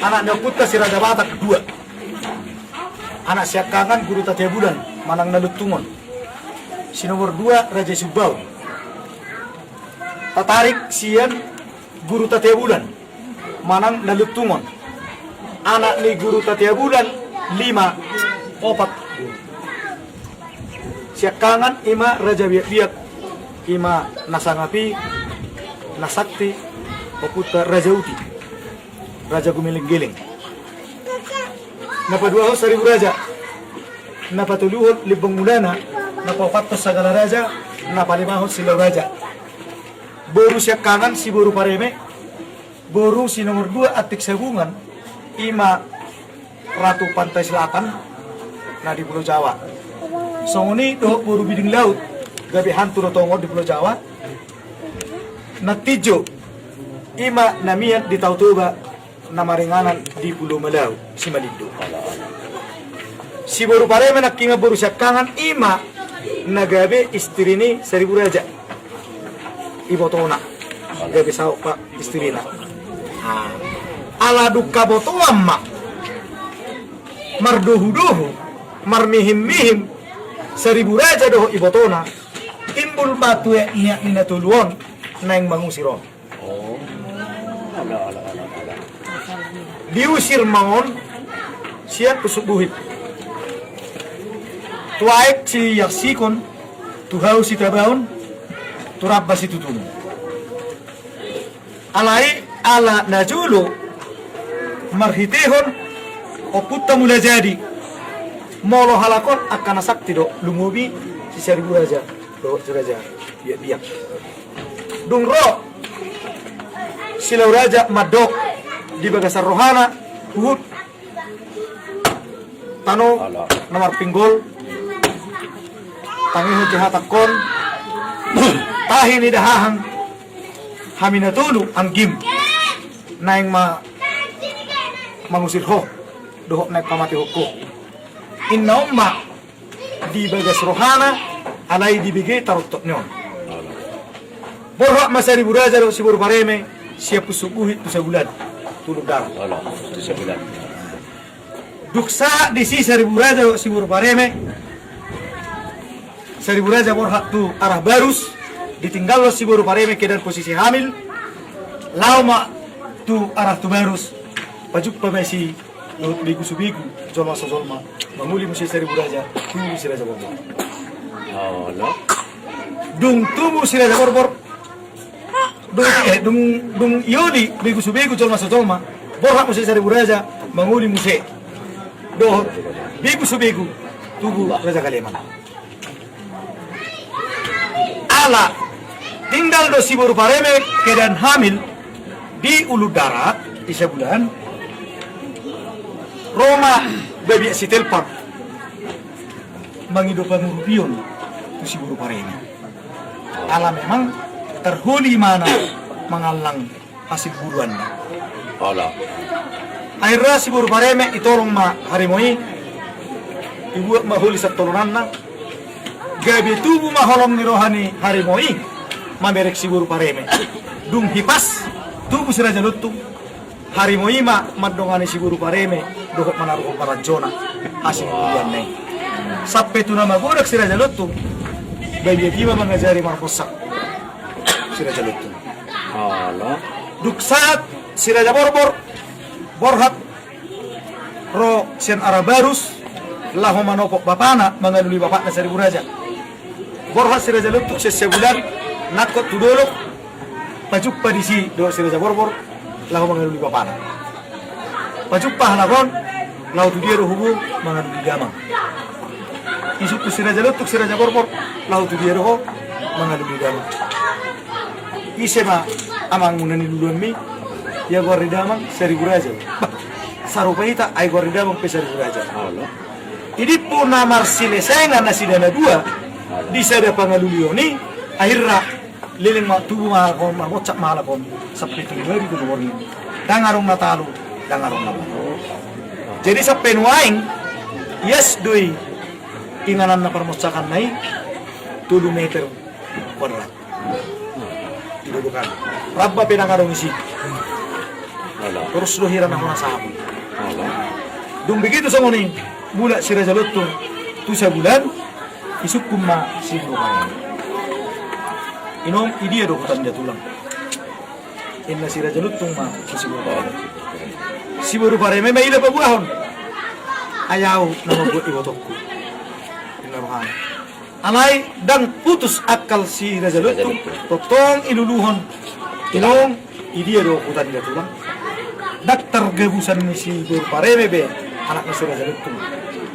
anak Naputa si Raja Batak kedua. Anak Siakangan Guru Tatia Bulan Manang Nalutungon. Si nomor 2 Raja Subau. Tatarik Sian Guru Tatia Bulan Manang Nalutungon. Anak ni Guru Tatia Bulan 5 opat. Siakangan ima Raja Biak-biak ima Nasangapi Nasakti Oputa Raja Uti Raja Gumiling-giling. Napa dua hos 1000 raja. Napa tuluhot libang mulana. Napa fatos sagala raja. Napa 5 hos silaw raja. Boru Siakangan si Boru Pareme. Boru si nomor 2 Atik Sabungan. Ima Ratu Pantai Selatan na di Pulau Jawa. Songoni doh Boru Biding Laut. Gabi hantu rotongo di Pulau Jawa. Natijo ima namiat di Tautuba. Namaringanan di Pulau Malau, si Malindo. Si Boru Pareme nakinga Boru Siakangan ima nagabe istri ni 1000 raja. Ibotona. Gabe sao pak istrina. Ala duka boto amma. Mardohu-dohu, marmihim-mihim 1000 raja doho ibotona. Timbul batu ya niat minatuluon naing mangusiron. Diusir mangon siap kusuk buhit. Tuaik si yaksikon tuhau si tabaon turabba si tutun. Alai ala najulu marhitehon oputta mula jadi. Molo halakon akan sakti do lumubi si 1000 raja do raja biak. Dungro silau raja madok di Bagasar Rohana, Uhud, Tano, Namar Pinggol, Tangiho Jihatakon, Tahi ni dahahang, Haminatulu, Anggim, Naing mangusir ho, dohok naik pamati hoko. Inna umma di Bagas Rohana, alai di bige tarutok nyon. Borhak masa 1000 raja do si Boru Pareme, siap pusubuhit pusa bulan. Tulung darah. Itu sebulan. Duksa di si 1000 raja si Boru Pareme. 1000 raja borhak tu arah Barus. Ditinggal si Boru Pareme ke dan posisi hamil. Lauma tu arah tu Barus. Pajuk pemesi biku subiku jolma sozolma. Manguli musi 1000 raja. Tu si raja borbor. Dung tumu si raja borbor. Dung yodi bigu subigu jolma sojolma borhak musi 1000 raja manguli musi doh bigu subigu tubuh raja Kaleman ala tinggal do si Boru Pareme keadaan hamil di Ulu Darat di sebulan Roma babi si telpon menghidupan rupion tu si Boru Pareme ala memang terhuli mana mengalang hasil buruannya. Akhirnya si Boru Pareme itolong ma harimoi ibu mahuli sa tolonanna gabi tubuh maholong ni rohani harimoi mamerek si Boru Pareme dung hipas tubuh si Raja Lutung harimoi ma madongani si Boru Pareme dohok manaruh paranjona hasil buruannya sampai tu nama bodak si Raja Lutung bayi dia mengajari markosak si Raja Lutung. Duksat si Raja Borbor borhat ro sian Arabarus laho manopok bapana mengalui bapakna 1000 raja. Borhat si Raja Lutung sebulan nakot tudolok pajuk padisi do si Raja Borbor laho mengalui bapana. Pajuk pahlawan lau tu dia hubu mengalui gamang. Isuk si Raja Lutung si Raja Borbor lau tu dia ho mengalui gamang. Isema amang munani duluan mi ya gua ridamang 1000 raja. Sarupa ita ay gua ridamang pe 1000 raja. Ini puna marsile senga nasi dana 2 di sada pangalulioni akhirnya liling tubuh mahakon mahocak mahalakon sampai tulari tu borni. Dangarong natalu, dangarong natalu. Jadi sampai nuaing yes doi inganan na permocakan nai 7 meter kuadrat. Didudukan. Rabba pinangarong isi. Terus dohiran ako na sabi. Dung begitu sama nih, mula si Raja Lutung tu sebulan, isuk kuma si Bukan. Inom idia do hutan dia tulang. Inna si Raja Lutung mah si Bukan. Si baru pare memang ida pabuahon. Ayaw nama buat ibotokku. Inna rohan. Alay dan putus akal si Raja Lutung, totong iluluhon. Inom idia do hutan dia tulang. Daktar gebusan ni si baru pare mebe. Anak na si Raja Lutung.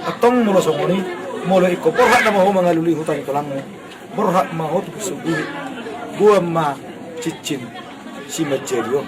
Atong mula songoni, mula iko borhak na maho mangaluli hutan ito lang. Borhak maho tukusubuhi. Buang ma cicin si Majelyo.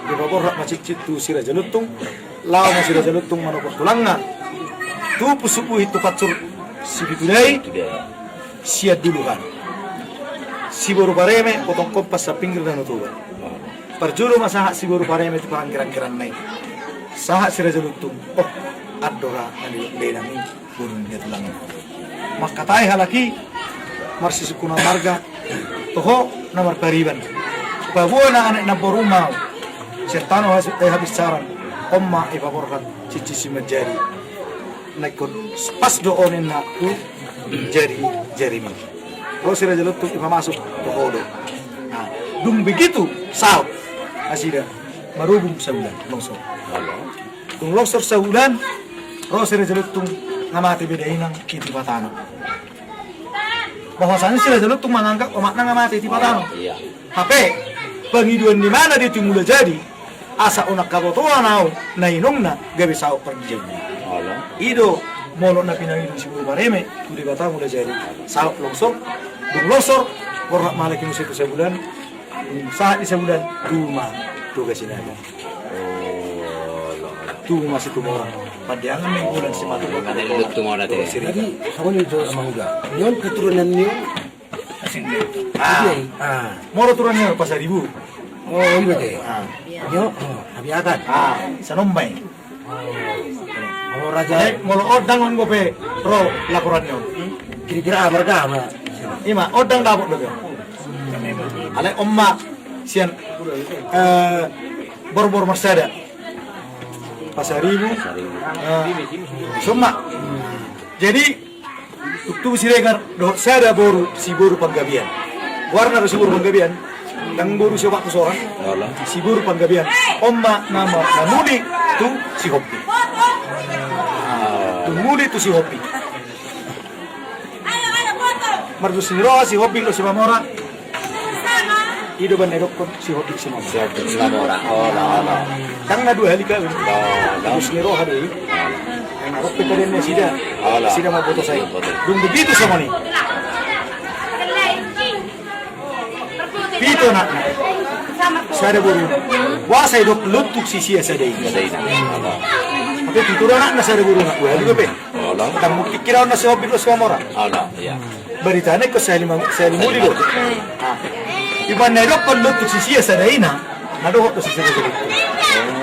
Di ba borhak ma cicin tu si Raja Lutung. Lao ma si Raja Lutung manokot tulang nga. Tu pusubuhi tu patsur si Bituday. Siya duluhan. Si baru pareme potong kompas sa pinggir na nutuban. Parjulo masaha si baru pareme tu parang kirang-kirang naik. Saha si Raja Lutung, adora nalilok benami burung dia tulang. Makatai halaki marsi sukuna marga toho namar pariban. Pabuo na anak na borumau. Sertano habis saran omma ipaborkan cici si menjadi. Naikon pas doonin na tu jari mi. Kalau si Raja Lutung ipamasuk toho do. Nah, dung begitu saut asida marubung sebulan longsor. Kung longsor sa ulan, Raja Lutung ngamati bedainang itipatano. Bahwasannya si Raja Lutung menganggap makna ngamati itipatano. Tapi pengiduan di mana dia mula jadi, asa unak kabotoan au na inong na gabi sao pergi jadi. Ido molo na pinangidong si Buru Pareme, tu di bata mula jadi sao longsor, dung longsor, kornak malakin usia sa bulan, saat di sebulan duma tugas sinaga. Tu masih tumorang. Pandiangan ng ulan si Matu. Kanilot tumorang natin. Jadi, ako nito sa mga yon keturunan niyo. Moro turun niyo pa sa ribu. Oh, iya teh. Yo, habiatan. Sa Nombay. Oh, raja. Molo odang ang gope ro laporan niyo. Kira-kira mereka ama. Ima odang dapot do. Alay omma sian bor-bor marsada. Pasaribu, semua. Jadi, waktu siregar, saya ada si boru panggabian. Warna si boru panggabian, dan boru si waktu seorang, si boru panggabian. Omma nama namuli tu si Hopi. Namuli tu si Hopi. Mardu siniro si Hopi lo si Mamora. Ido ban edokon si Hopi si Mamora. Kang na dua halika kan. Terus niro hari. Narok pekaden na sida. Sida maboto saya. Dung begitu sama ni. Pito na. Sada boru. Wasa idok lutuk si sia sada ini. Tapi tuturan na sada boru na. Dua halika pe. Tang mukti kiraw na si Hopi lo si Mamora. Beritanya ko sa muli do. Iban na idok lutuk si sia sada ina. Nadohot to si sada boru.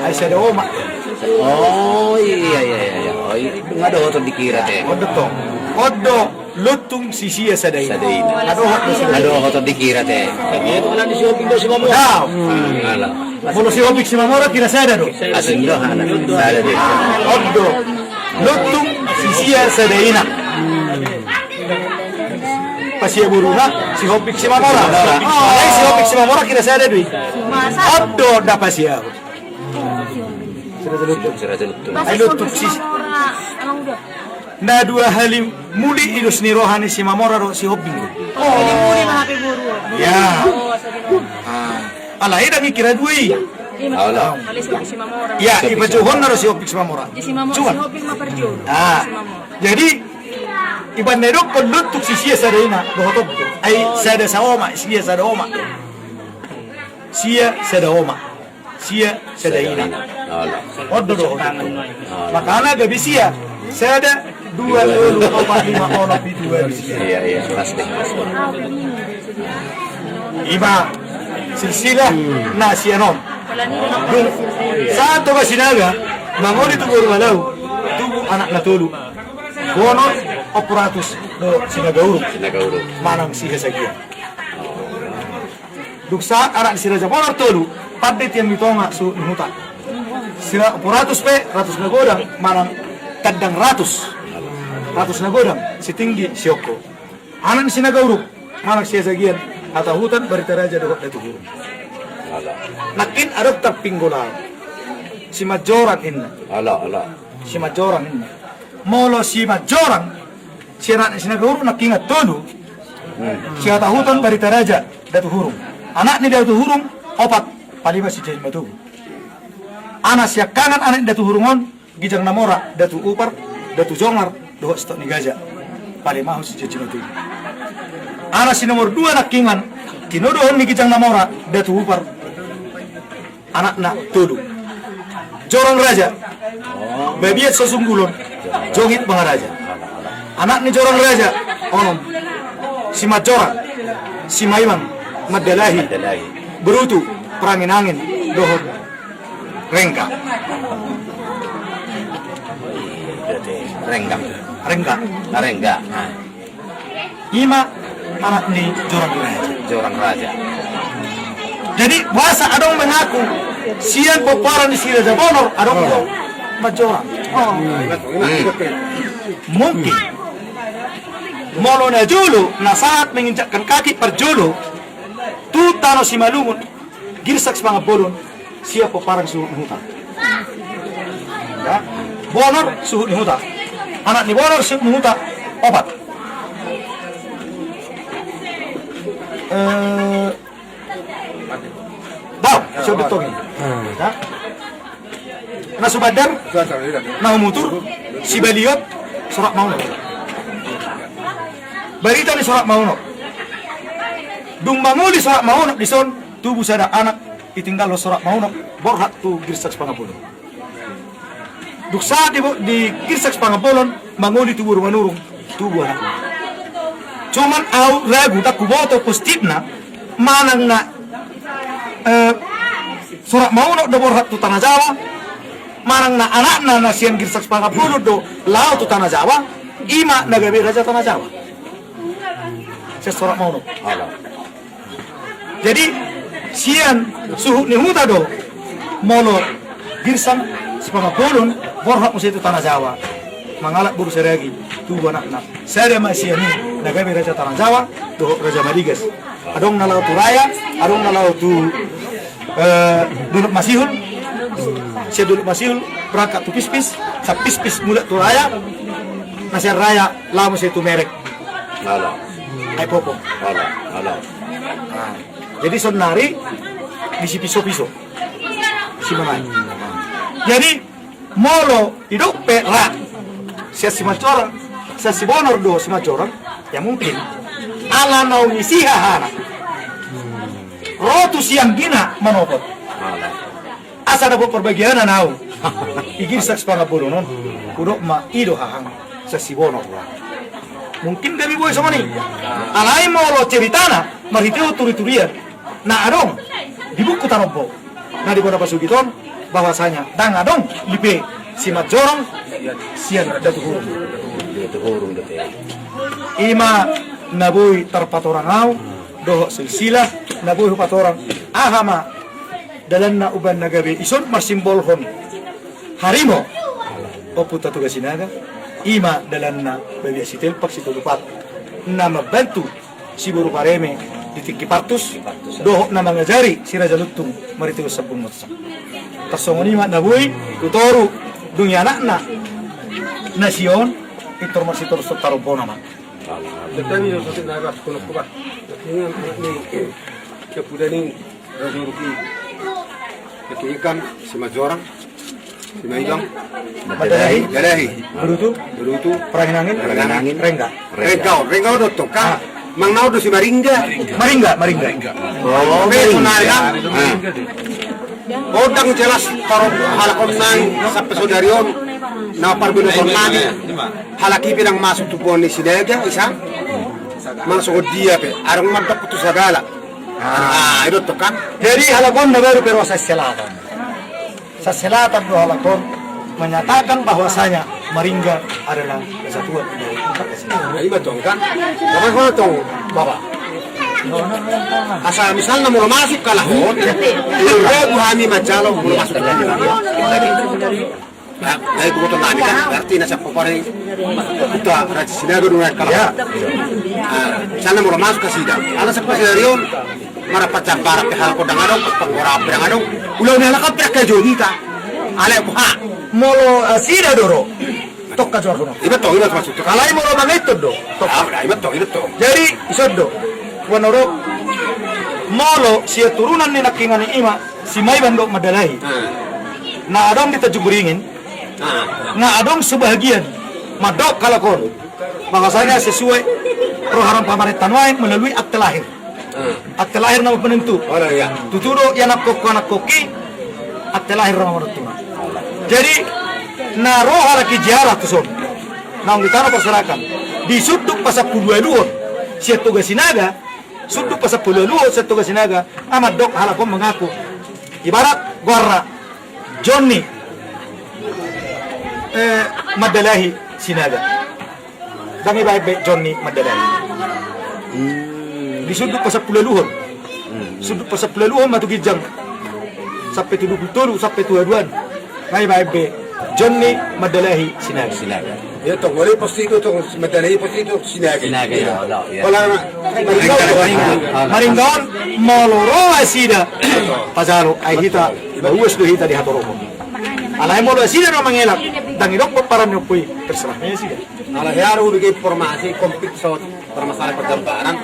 Ay sada oma. Oh iya. Oh, ngadohot to dikira teh. Odo to. Odo lutung sisia sadaina. Nadohot to si Ngadohot to dikira teh. Kaya wala ni si Oping do si Mamora. Daw. Ala. Molo si Opik si Mamora kira sada do. Asin do hana. Sada deh. Odo lutung sisia sadaina. Pasia buruna si Opik si Mamora. Ay si Opik si Mamora kira sada do. Odo da pasia. Raja Lutung. Ay lutung si na dua halim muli idus ni rohani si Mamora ro si Hoping. Ini muli mahapi buru. Ya. Alay dang ikira duwi. Ala. Alis si Mamora. Ya, iba johon na ro si Hoping si Mamora. Si Mamora si Hoping maperjun. Ah. Jadi iban nerok kon lutuk si sia sadena dohotop. Ay sada sa oma, sia sada oma. Sia sada oma. Sia sada ina. Ala. Odo do. Makana gabi sia. Sada 2,45 ono di 2 sia. Iya, pasti. Iba silsilah na sia nom. Satu ka sinaga, mangoli tu guru malau. Tu anak na tulu. Bono operatus do sinagauru. Manang siya sa giya. Duksa anak si Raja Bonor tulu, padde tiang mitonga su nuhuta. Sira puratus pe ratus nagodang manang kadang ratus nagodang setinggi sioko. Anak sinagauruk manak sia sagian atau hutan barita raja dohok datu hurung. Nakin adok terpinggola. Si majoran inna. Ala. Si majoran inna. Molo si majoran si anak sinagauruk nakingat tolu. Si atau hutan barita raja datu hurung. Anak ni datu hurung opat palima si jahil matu. Anak siak kangen anak datu hurungon gijang namora datu upar datu jongar dohok stok ni gajah. Palima si jahil matu. Anak si nomor 2 nakingan kinodohon ni gijang namora datu upar. Anak nak tulu. Jorang raja. Bebiat sesunggulon. Jongit raja. Anak ni jorang raja. Onom. Si majorang. Si maimang. Madalahi. Berutu. Perangin angin. Dohon. Rengka. Rengga. Ima anak ni jorang raja. Jadi bahasa adong mengaku sian poparan di sini aja bonor adong itu majorang. Mungkin molona julu na saat menginjakkan kaki perjulu tu tano si malungun girsak mga bolon siya poparan suhut ni hutan. Ya, bonor suhut ni hutan. Anak ni bonor suhut ni hutan obat. Daw, siya betong. Ya. Na subadar, na umutur, si Baliot, sorak mauno. Barita ni sorak mauno. Dung manguli sorak mauno di son, tubuh sada anak, itinggal lo sorak mauno, borhat tu girsak pangapulon. Duk saat di girsak pangapulon, manguli tubuh manurung, tubuh anak. Cuman au ragu tak kuboto positifna, manang na surat mauno do borhat tu tanah Jawa, manang na anakna na sian girsak pangapulon do lao tu tanah Jawa, ima nagabe raja tanah Jawa. Saya surat mauno. Jadi sian suhu ni huta do molo girsak pangapulon borhat musi tu tanah Jawa. Mangalak buru seragi tu anak-anak. Saya masih ini nagabe raja tanah Jawa, tu raja Madigas. Adong nalau tu raya, adong nalau tu duluk masihul. Saya duluk masihul berangkat tu pis-pis, sa pis-pis mulut tu raya. Nasi raya lama saya tu merek. Ai popo. Jadi sonari bisi piso-piso. Si manai. Jadi molo hidup perak. Saya si macorang, saya si bonor do si macorang, ya mungkin ala nau misiha hana. Rotu siang gina manopot. Asa dapat perbagian nau. Igir saks pangapulunon, kudok ma ido hahang sa si bonor. Mungkin kami boy sama ni. Alai mau lo ceritana, mariteo turi-turian. Nah adong di buku tarobo. Nah di kota Pasugiton bahwasanya dang adong lipe si macorang sian datu hurung. Ima naboy tarpatorang au dohok silsilah naboy patorang ahama dalan na uban nagabe ison marsimbolhon harimo oputa tugasinaga ima dalan na babi asitelpak si tulupat na mabantu si buru pareme di tinggi partus dohok na mangajari si Raja Lutung maritius sabung motsa tasongon ima naboy tutoru dunia anak-anak nasion informasi terus taruh nama. Tetapi yang satu daerah sekolah kuat, ini kemudian ini rezeki ikan si majorang, si maigang, Madalahi, berutu, perangin angin, rengga doktor kan, mangnau do si maringga. Oh, benar. Odang jelas taruh halakon nang sampai saudarion. Na parbino sonani halaki bilang masuk tu boni sidaga isa masuk dia pe arang mantap putus sagala itu tuh kan Jadi halakon na baru pero sa selatan do halakon menyatakan bahwasanya Maringga adalah kesatuan dari umat Islam. Nah, ini betul kan? Karena kalau tong Bapak Asal misalnya mau masuk ke lahon, ibu kami majalo mau masuk ke lahon. Nah, itu betul nami kan, berarti nasi popari kita rajin sinaga dengan kalau. Sana mau masuk ke sidang, anak seperti Darion, marapat barat ke hal kodang adong, penggorap yang adong, ulah ni halakap ya kajo kita, ale buha. Molo sida doro. Tok ka jor kuno. Iba to masuk. Kalai molo bangito do. Tok. Iba to. Jadi isodo. Wanoro molo si turunan ni nakingan ni ima si Mai Bando Madalahi. Na adong kita jumburingin. Na adong sebahagian madok kalakon. Bahasanya sesuai program pemerintah lain melalui akte lahir. Akte lahir nama penentu. Oh iya. Tuturo yang anak koki akte lahir nama penentu. Jadi naro halaki jarak tu son. Nang ditano perserakan. Di suduk pasal puluh luon. Siat tugas sinaga. Suduk pasal puluh luon siat tugas sinaga. Amat dok halakon mengaku. Ibarat Guarra Johnny Madalahi sinaga. Dan ibarat Johnny Madalahi. Di suduk pasal puluh luon. Suduk pasal puluh luon matu gijang. Sampai 70 sampai 22. May babe Johnny Madalahi sinaga. Ya to, wala posti itu to, Madalahi posti itu sinaga. Sinaga ya, ya. Wala Maringgaon moloro asida. Pasalo ay hita, bawas do hita di hatoromo. Alay mo do asida no mangelak. Dangidok mo para nyo puy terserah niya sida. Ala yaro bigay informasi komplit sa permasalahan perjalanan.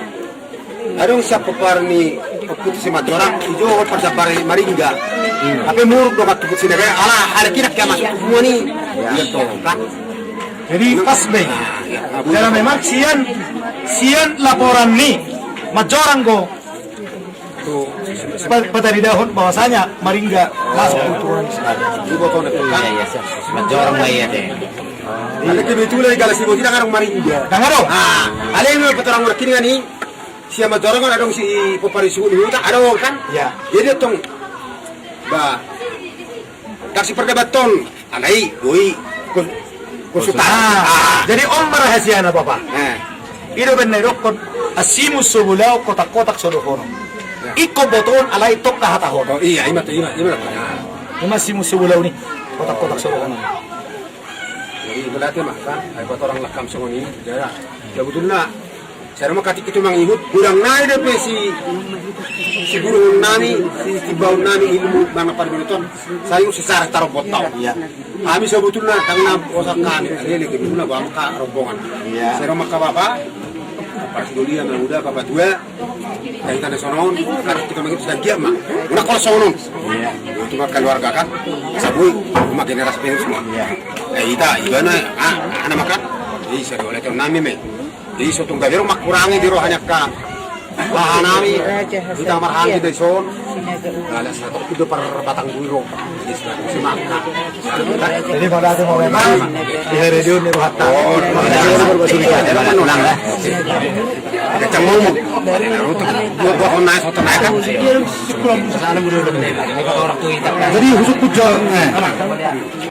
Adong siya paparni pagput si Madorang, ijo perjalanan Maringga. Tapi muruk do katuput sinaga. Ala ala kira kaya masuk semua ni. Ya to, kan? Jadi pas bay. Karena memang sian laporan nih Majorang go pada di dahon bahwasanya Maringga masuk turunan sinaga. Ibu to na kan? Iya, Majorang maya deh. Ada kebetulan kalau si Bodi ngarang Maringga. Dangaro. Ada yang petorang kini kan ni. Si Madorang kan adong si Poparisu ni tak ada kan? Ya. Jadi tong ba taksi perdebatan alai doi konsultan. Jadi om rahasia na papa. Iro ben nerokon asimu subulau kotak-kotak sodohono. Iko boton alai tok kahatahon. Oh iya, ima. Ima simu subulau ni kotak-kotak sodohono. Jadi berarti mah kan, ay orang lakam songoni. Ya, sebetulnya saya mau kati kita mangihut kurang naik deh si guru nami si bau nami ilmu mana pada beton saya secara taruh botol. Iya. Kami sebetulnya karena osak kami ini kedua bangka rombongan. Iya. Saya mau ke bapak pas dulu yang udah bapak tua dari tanah sonon karena kita begitu sedang diam mah udah kalau sonon itu mah keluarga kan sabui rumah generasi penuh semua kita gimana anak makan jadi saya oleh tuh nami me jadi suatu gawiro makurangi di rohanya ka nami kita marhangi dari son ada satu itu per batang buiro jadi semangka Jadi pada aku mau memang di radio ni rohata. ada canggung untuk dua naik satu naik kan Sana mo rin. May orang tuwita. Jadi husuk pujo.